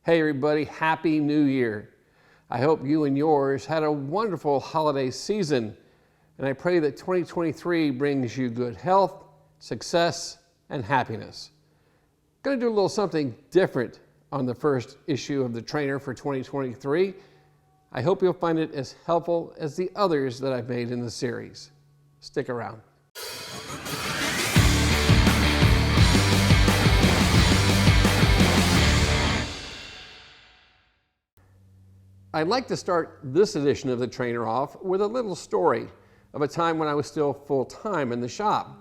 Hey everybody, Happy New Year. I hope you and yours had a wonderful holiday season, and I pray that 2023 brings you good health, success, and happiness. Going to do a little something different on the first issue of the Trainer for 2023. I hope you'll find it as helpful as the others that I've made in the series. Stick around. I'd like to start this edition of the Trainer off with a little story of a time when I was still full-time in the shop.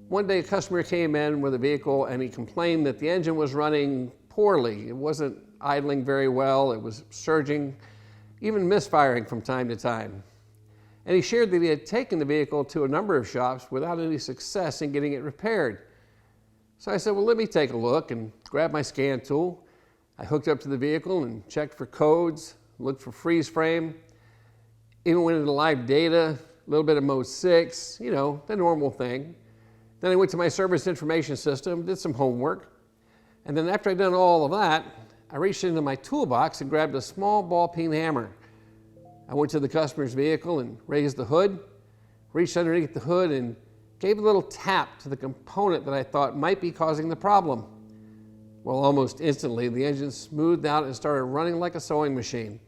One day a customer came in with a vehicle and he complained that the engine was running poorly. It wasn't idling very well, it was surging, even misfiring from time to time. And he shared that he had taken the vehicle to a number of shops without any success in getting it repaired. So I said, well, let me take a look, and grabbed my scan tool. I hooked up to the vehicle and checked for codes, looked for freeze frame, even went into live data, a little bit of mode 6, the normal thing. Then I went to my service information system, did some homework, and then after I'd done all of that, I reached into my toolbox and grabbed a small ball peen hammer. I went to the customer's vehicle and raised the hood, reached underneath the hood and gave a little tap to the component that I thought might be causing the problem. Well, almost instantly, the engine smoothed out and started running like a sewing machine.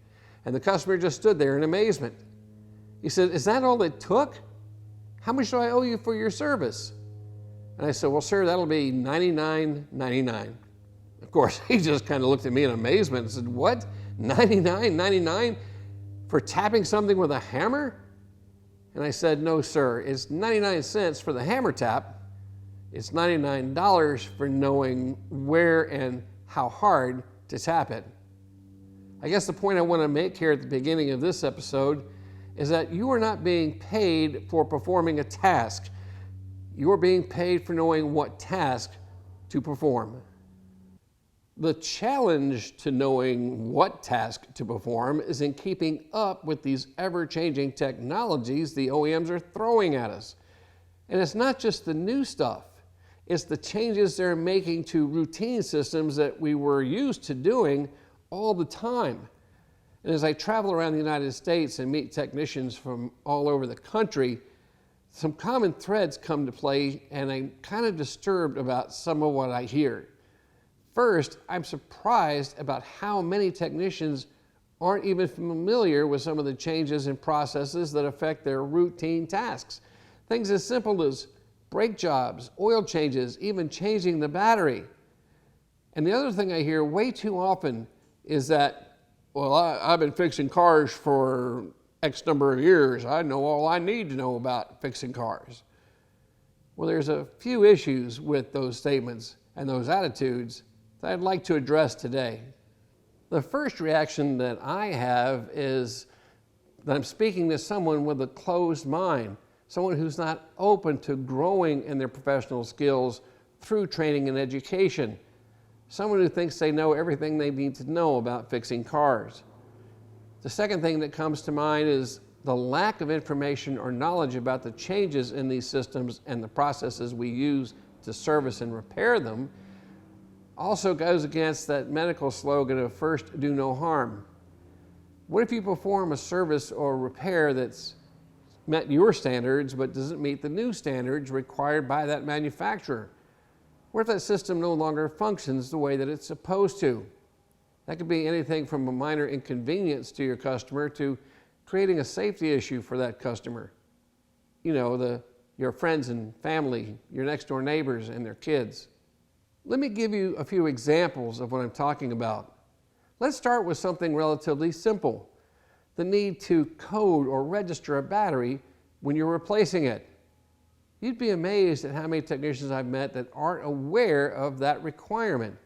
And the customer just stood there in amazement. He said, "Is that all it took? How much do I owe you for your service?" And I said, "Well, sir, that'll be $99.99. Of course, he just kind of looked at me in amazement and said, "What? $99.99 for tapping something with a hammer?" And I said, "No, sir, it's 99 cents for the hammer tap. It's $99 for knowing where and how hard to tap it." I guess the point I want to make here at the beginning of this episode is that you are not being paid for performing a task. You are being paid for knowing what task to perform. The challenge to knowing what task to perform is in keeping up with these ever-changing technologies the OEMs are throwing at us. And it's not just the new stuff. It's the changes they're making to routine systems that we were used to doing all the time. And as I travel around the United States and meet technicians from all over the country, some common threads come to play, and I'm kind of disturbed about some of what I hear. First, I'm surprised about how many technicians aren't even familiar with some of the changes in processes that affect their routine tasks. Things as simple as brake jobs, oil changes, even changing the battery. And the other thing I hear way too often is that, well, I've been fixing cars for X number of years. I know all I need to know about fixing cars. Well, there's a few issues with those statements and those attitudes that I'd like to address today. The first reaction that I have is that I'm speaking to someone with a closed mind, someone who's not open to growing in their professional skills through training and education, someone who thinks they know everything they need to know about fixing cars. The second thing that comes to mind is the lack of information or knowledge about the changes in these systems and the processes we use to service and repair them also goes against that medical slogan of "first, do no harm." What if you perform a service or repair that's met your standards but doesn't meet the new standards required by that manufacturer? What if that system no longer functions the way that it's supposed to? That could be anything from a minor inconvenience to your customer to creating a safety issue for that customer. Your friends and family, your next door neighbors and their kids. Let me give you a few examples of what I'm talking about. Let's start with something relatively simple: the need to code or register a battery when you're replacing it. You'd be amazed at how many technicians I've met that aren't aware of that requirement.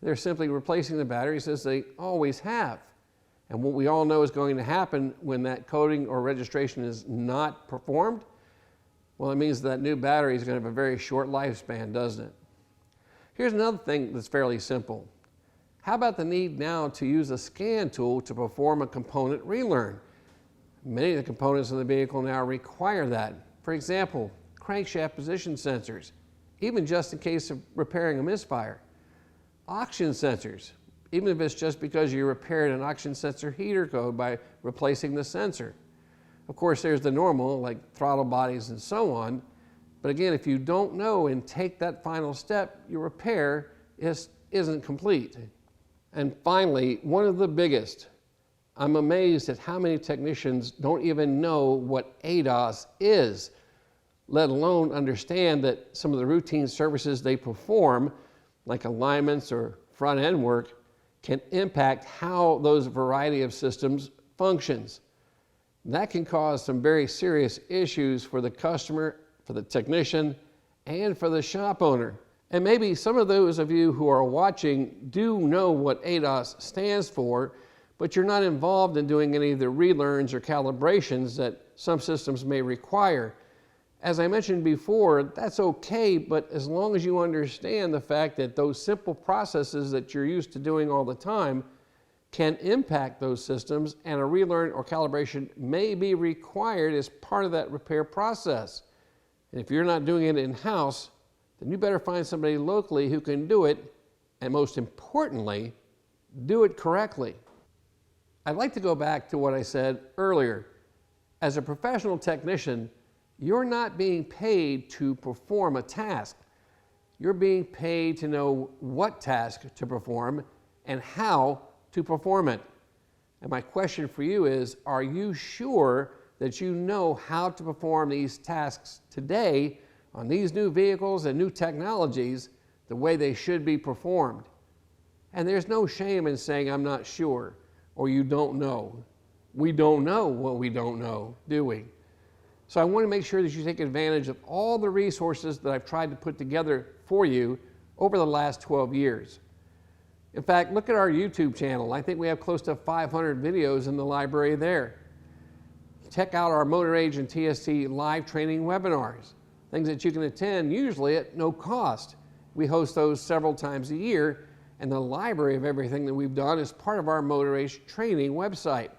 They're simply replacing the batteries as they always have. And what we all know is going to happen when that coding or registration is not performed, well, it means that new battery is going to have a very short lifespan, doesn't it? Here's another thing that's fairly simple. How about the need now to use a scan tool to perform a component relearn? Many of the components in the vehicle now require that. For example, crankshaft position sensors, even just in case of repairing a misfire. Oxygen sensors, even if it's just because you repaired an oxygen sensor heater code by replacing the sensor. Of course, there's the normal, like throttle bodies and so on. But again, if you don't know and take that final step, your repair isn't complete. And finally, one of the biggest, I'm amazed at how many technicians don't even know what ADAS is, let alone understand that some of the routine services they perform, like alignments or front-end work, can impact how those variety of systems functions. That can cause some very serious issues for the customer, for the technician, and for the shop owner. And maybe some of those of you who are watching do know what ADAS stands for, but you're not involved in doing any of the relearns or calibrations that some systems may require. As I mentioned before, that's okay, but as long as you understand the fact that those simple processes that you're used to doing all the time can impact those systems, and a relearn or calibration may be required as part of that repair process. And if you're not doing it in-house, then you better find somebody locally who can do it, and most importantly, do it correctly. I'd like to go back to what I said earlier. As a professional technician, you're not being paid to perform a task. You're being paid to know what task to perform and how to perform it. And my question for you is, are you sure that you know how to perform these tasks today on these new vehicles and new technologies the way they should be performed? And there's no shame in saying, I'm not sure, or you don't know. We don't know what we don't know, do we? So I want to make sure that you take advantage of all the resources that I've tried to put together for you over the last 12 years. In fact, look at our YouTube channel. I think we have close to 500 videos in the library there. Check out our Motor Age and TSC live training webinars, things that you can attend usually at no cost. We host those several times a year, and the library of everything that we've done is part of our Motor Age training website.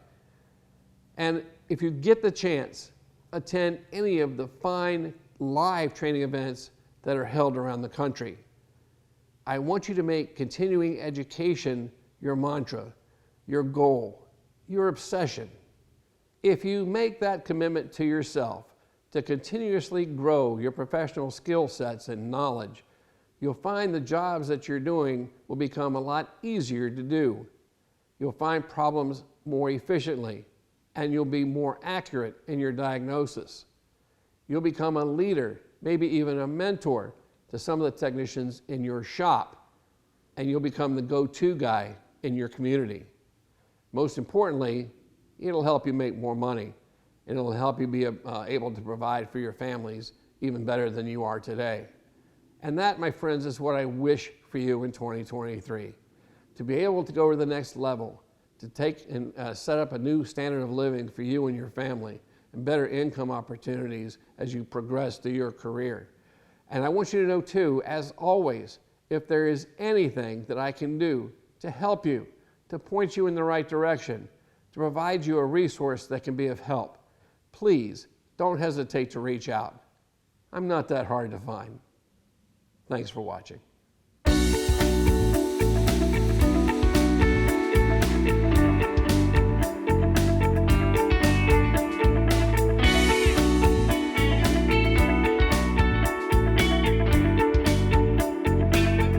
And if you get the chance, attend any of the fine live training events that are held around the country. I want you to make continuing education your mantra, your goal, your obsession. If you make that commitment to yourself to continuously grow your professional skill sets and knowledge, you'll find the jobs that you're doing will become a lot easier to do. You'll find problems more efficiently, and you'll be more accurate in your diagnosis. You'll become a leader, maybe even a mentor to some of the technicians in your shop, and you'll become the go-to guy in your community. Most importantly, it'll help you make more money, and it'll help you be able to provide for your families even better than you are today. And that, my friends, is what I wish for you in 2023, to be able to go to the next level, to take and set up a new standard of living for you and your family, and better income opportunities as you progress through your career. And I want you to know too, as always, if there is anything that I can do to help you, to point you in the right direction, to provide you a resource that can be of help, please don't hesitate to reach out. I'm not that hard to find. Thanks for watching.